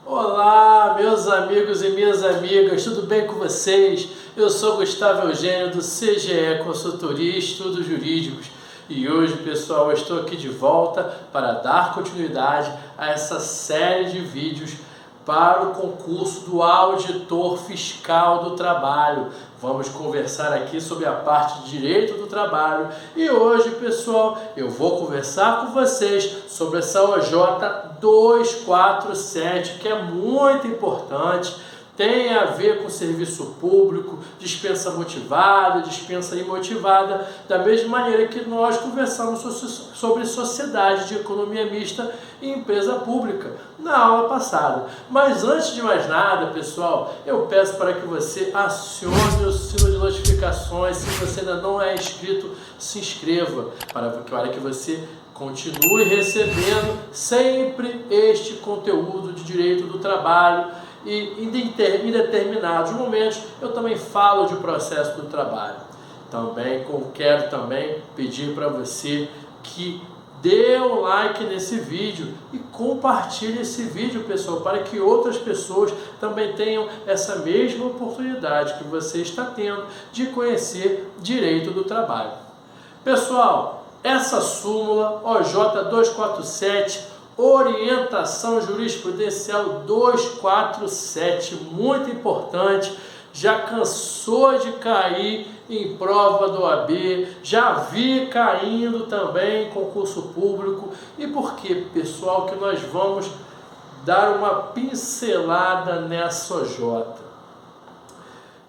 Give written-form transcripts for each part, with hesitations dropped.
Olá, meus amigos e minhas amigas, tudo bem com vocês? Eu sou Gustavo Eugênio do CGE Consultoria e Estudos Jurídicos e hoje, pessoal, eu estou aqui de volta para dar continuidade a essa série de vídeos para o concurso do Auditor Fiscal do Trabalho. Vamos conversar aqui sobre a parte de Direito do Trabalho e hoje, pessoal, eu vou conversar com vocês sobre essa OJ 247, que é muito importante. Tem a ver com serviço público, dispensa motivada, dispensa imotivada, da mesma maneira que nós conversamos sobre sociedade de economia mista e empresa pública na aula passada. Mas antes de mais nada, pessoal, eu peço para que você acione o sino de notificações. Se você ainda não é inscrito, se inscreva para que você continue recebendo sempre este conteúdo de direito do trabalho. E em determinados momentos eu também falo de processo do trabalho. Quero pedir para você que dê um like nesse vídeo e compartilhe esse vídeo, pessoal, para que outras pessoas também tenham essa mesma oportunidade que você está tendo de conhecer direito do trabalho. Pessoal, essa súmula OJ 247, Orientação Jurisprudencial 247, muito importante, já cansou de cair em prova do OAB, já vi caindo também em concurso público. E por que, pessoal, que nós vamos dar uma pincelada nessa OJ?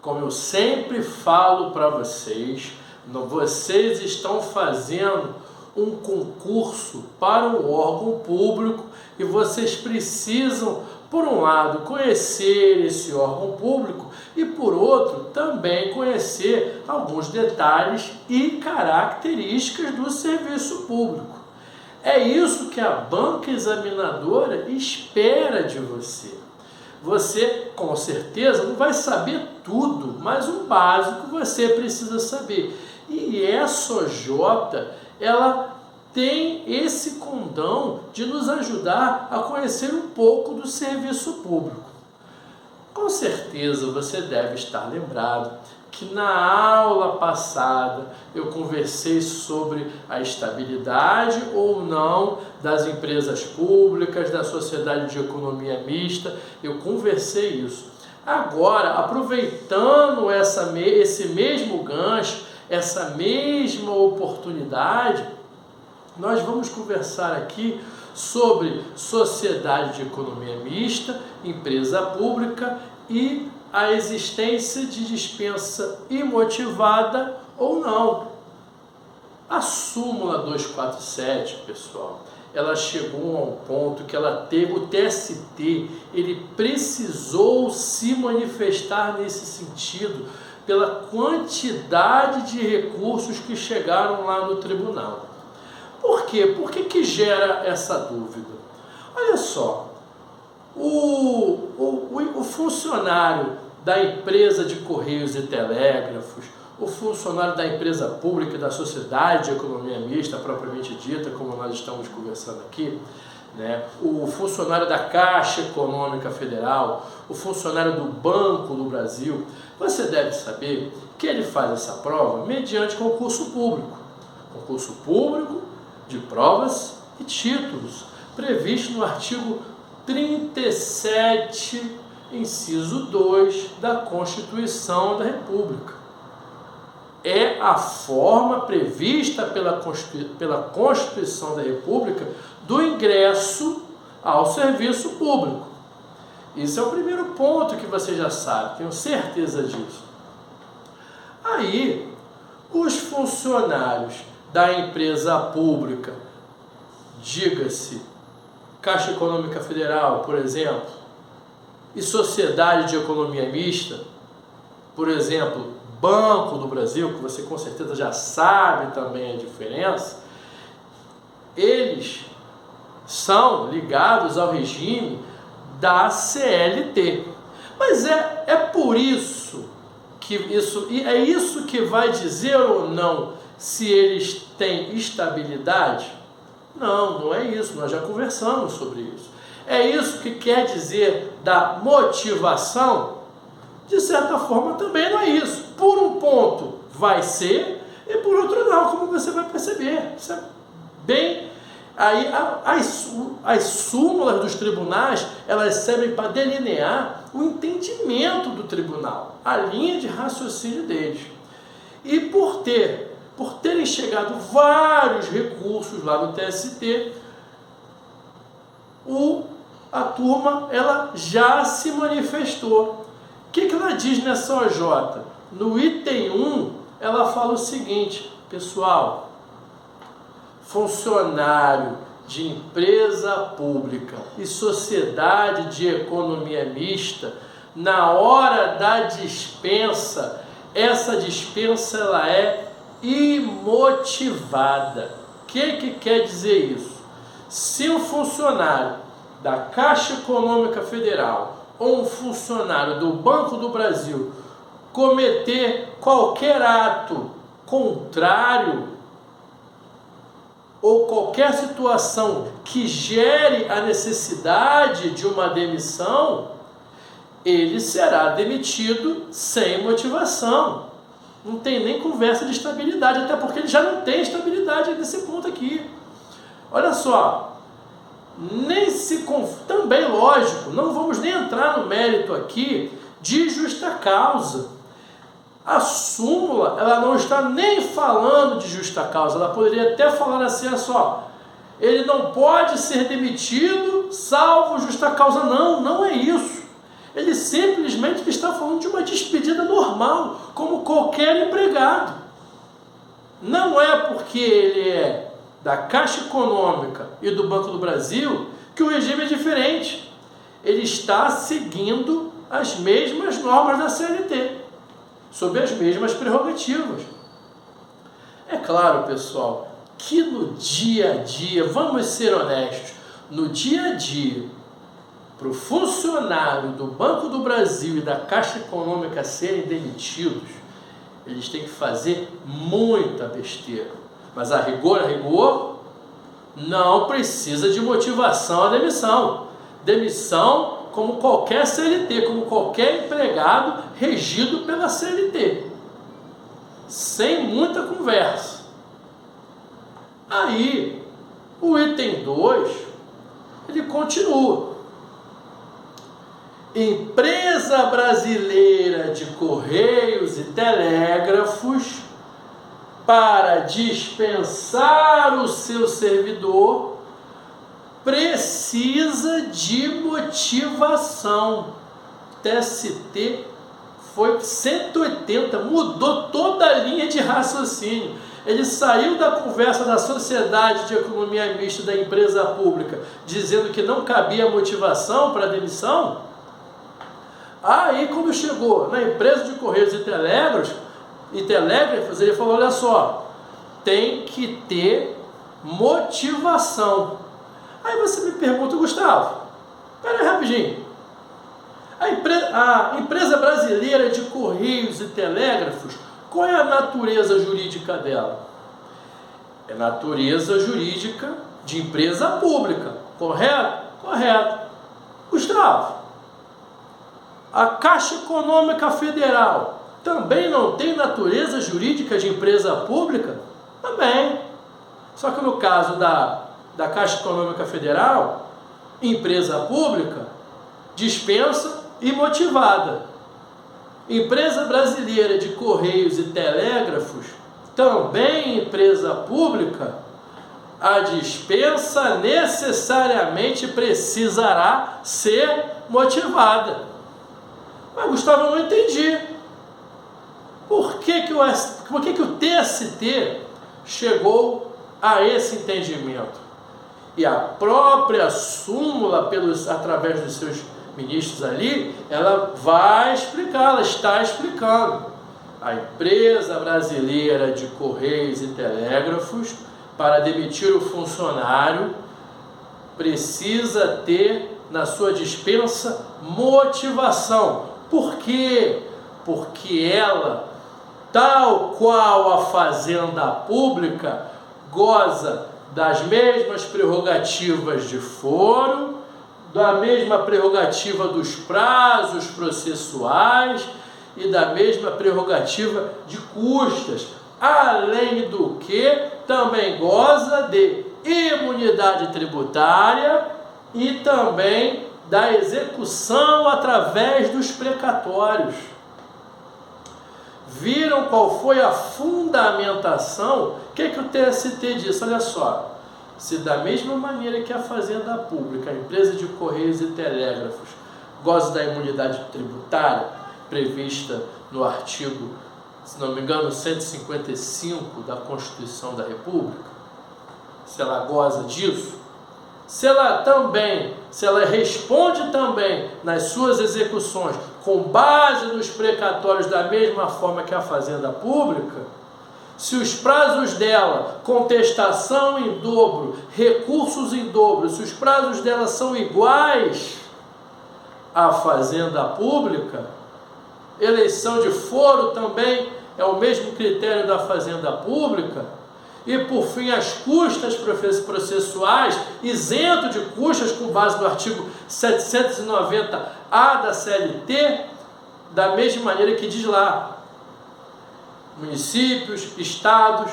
Como eu sempre falo para vocês, vocês estão fazendo um concurso para um órgão público e vocês precisam, por um lado, conhecer esse órgão público e, por outro, também conhecer alguns detalhes e características do serviço público. É isso que a banca examinadora espera de você. Você, com certeza, não vai saber tudo, mas o básico você precisa saber. E essa OJ, ela tem esse condão de nos ajudar a conhecer um pouco do serviço público. Com certeza você deve estar lembrado que na aula passada eu conversei sobre a estabilidade ou não das empresas públicas, da sociedade de economia mista. Eu conversei isso. Agora, aproveitando esse mesmo gancho, essa mesma oportunidade, nós vamos conversar aqui sobre sociedade de economia mista, empresa pública e a existência de dispensa imotivada ou não. A súmula 247, pessoal, ela chegou a um ponto que o TST, ele precisou se manifestar nesse sentido pela quantidade de recursos que chegaram lá no tribunal. Por quê? Por que gera essa dúvida? Olha só, o funcionário da empresa de Correios e Telégrafos, o funcionário da empresa pública, da sociedade de economia mista, propriamente dita, como nós estamos conversando aqui, o funcionário da Caixa Econômica Federal, o funcionário do Banco do Brasil, você deve saber que ele faz essa prova mediante concurso público de provas e títulos, previsto no artigo 37, inciso 2 da Constituição da República. É a forma prevista pela Constituição da República do ingresso ao serviço público. Isso é o primeiro ponto que você já sabe, tenho certeza disso. Aí, os funcionários da empresa pública, diga-se Caixa Econômica Federal, por exemplo, e Sociedade de Economia Mista, por exemplo, Banco do Brasil, que você com certeza já sabe também a diferença, eles são ligados ao regime da CLT. Mas é por isso que isso que vai dizer ou não se eles têm estabilidade? Não, não é isso, nós já conversamos sobre isso. É isso que quer dizer da motivação? De certa forma também não é isso. Por um ponto vai ser e por outro não, como você vai perceber. Isso é bem... Aí as súmulas dos tribunais, elas servem para delinear o entendimento do tribunal, a linha de raciocínio deles. E por terem chegado vários recursos lá no TST, a turma ela já se manifestou. O que ela diz nessa OJ? No item 1, ela fala o seguinte: pessoal, funcionário de empresa pública e sociedade de economia mista, na hora da dispensa, essa dispensa ela é imotivada. O que quer dizer isso? Se um funcionário da Caixa Econômica Federal ou um funcionário do Banco do Brasil cometer qualquer ato contrário ou qualquer situação que gere a necessidade de uma demissão, ele será demitido sem motivação. Não tem nem conversa de estabilidade, até porque ele já não tem estabilidade nesse ponto aqui. Olha só, também lógico, não vamos nem entrar no mérito aqui de justa causa. A súmula, ela não está nem falando de justa causa, ela poderia até falar assim, olha só, ele não pode ser demitido salvo justa causa. Não, não é isso. Ele simplesmente está falando de uma despedida normal, como qualquer empregado. Não é porque ele é da Caixa Econômica e do Banco do Brasil que o regime é diferente. Ele está seguindo as mesmas normas da CLT, sob as mesmas prerrogativas. É claro, pessoal, que no dia a dia, vamos ser honestos, no dia a dia, para o funcionário do Banco do Brasil e da Caixa Econômica serem demitidos, eles têm que fazer muita besteira. Mas a rigor, não precisa de motivação à demissão. Demissão como qualquer CLT, como qualquer empregado regido pela CLT. Sem muita conversa. Aí, o item 2, ele continua. Empresa Brasileira de Correios e Telégrafos, para dispensar o seu servidor, precisa de motivação. TST foi 180, mudou toda a linha de raciocínio. Ele saiu da conversa da sociedade de economia mista da empresa pública, dizendo que não cabia motivação para a demissão. Aí, quando chegou na empresa de Correios e Telégrafos, ele falou, olha só, tem que ter motivação. Aí você me pergunta, Gustavo, espera aí rapidinho, a empresa brasileira de Correios e Telégrafos, qual é a natureza jurídica dela? É natureza jurídica de empresa pública, correto? Correto. Gustavo, a Caixa Econômica Federal também não tem natureza jurídica de empresa pública? Também. Só que no caso da Caixa Econômica Federal, empresa pública, dispensa imotivada. Empresa Brasileira de Correios e Telégrafos, também empresa pública, a dispensa necessariamente precisará ser motivada. Mas, Gustavo, eu não entendi. Por que o TST chegou a esse entendimento? E a própria súmula, através dos seus ministros ali, ela vai explicar, ela está explicando. A empresa brasileira de Correios e Telégrafos, para demitir o funcionário, precisa ter na sua dispensa motivação. Por quê? Porque ela, tal qual a Fazenda Pública, goza das mesmas prerrogativas de foro, da mesma prerrogativa dos prazos processuais e da mesma prerrogativa de custas, além do que também goza de imunidade tributária e também da execução através dos precatórios. Viram qual foi a fundamentação? O que o TST disse? Olha só, se da mesma maneira que a Fazenda Pública, a empresa de Correios e Telégrafos, goza da imunidade tributária, prevista no artigo, se não me engano, 155 da Constituição da República, se ela goza disso, se ela responde também nas suas execuções com base nos precatórios da mesma forma que a Fazenda Pública, se os prazos dela, contestação em dobro, recursos em dobro, se os prazos dela são iguais à Fazenda Pública, eleição de foro também é o mesmo critério da Fazenda Pública, e por fim as custas processuais, isento de custas com base no artigo 790-A da CLT, da mesma maneira que diz lá, municípios, estados,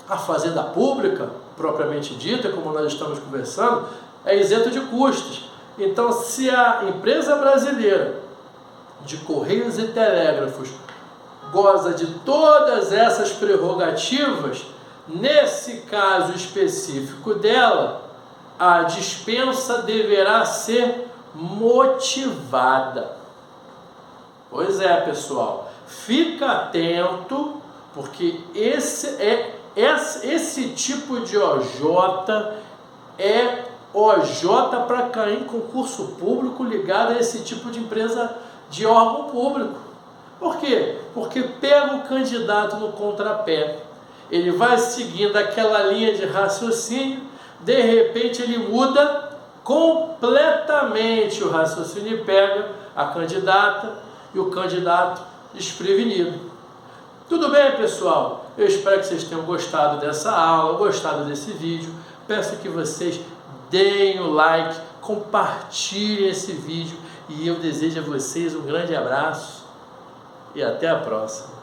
a Fazenda Pública, propriamente dita, como nós estamos conversando, é isento de custos. Então, se a empresa brasileira de Correios e Telégrafos goza de todas essas prerrogativas, nesse caso específico dela, a dispensa deverá ser motivada. Pois é, pessoal, fica atento, porque esse tipo de OJ é OJ para cair em concurso público ligado a esse tipo de empresa de órgão público. Por quê? Porque pega o candidato no contrapé. Ele vai seguindo aquela linha de raciocínio, de repente ele muda completamente o raciocínio e pega a candidata e o candidato desprevenido. Tudo bem, pessoal? Eu espero que vocês tenham gostado dessa aula, gostado desse vídeo. Peço que vocês deem o like, compartilhem esse vídeo e eu desejo a vocês um grande abraço e até a próxima.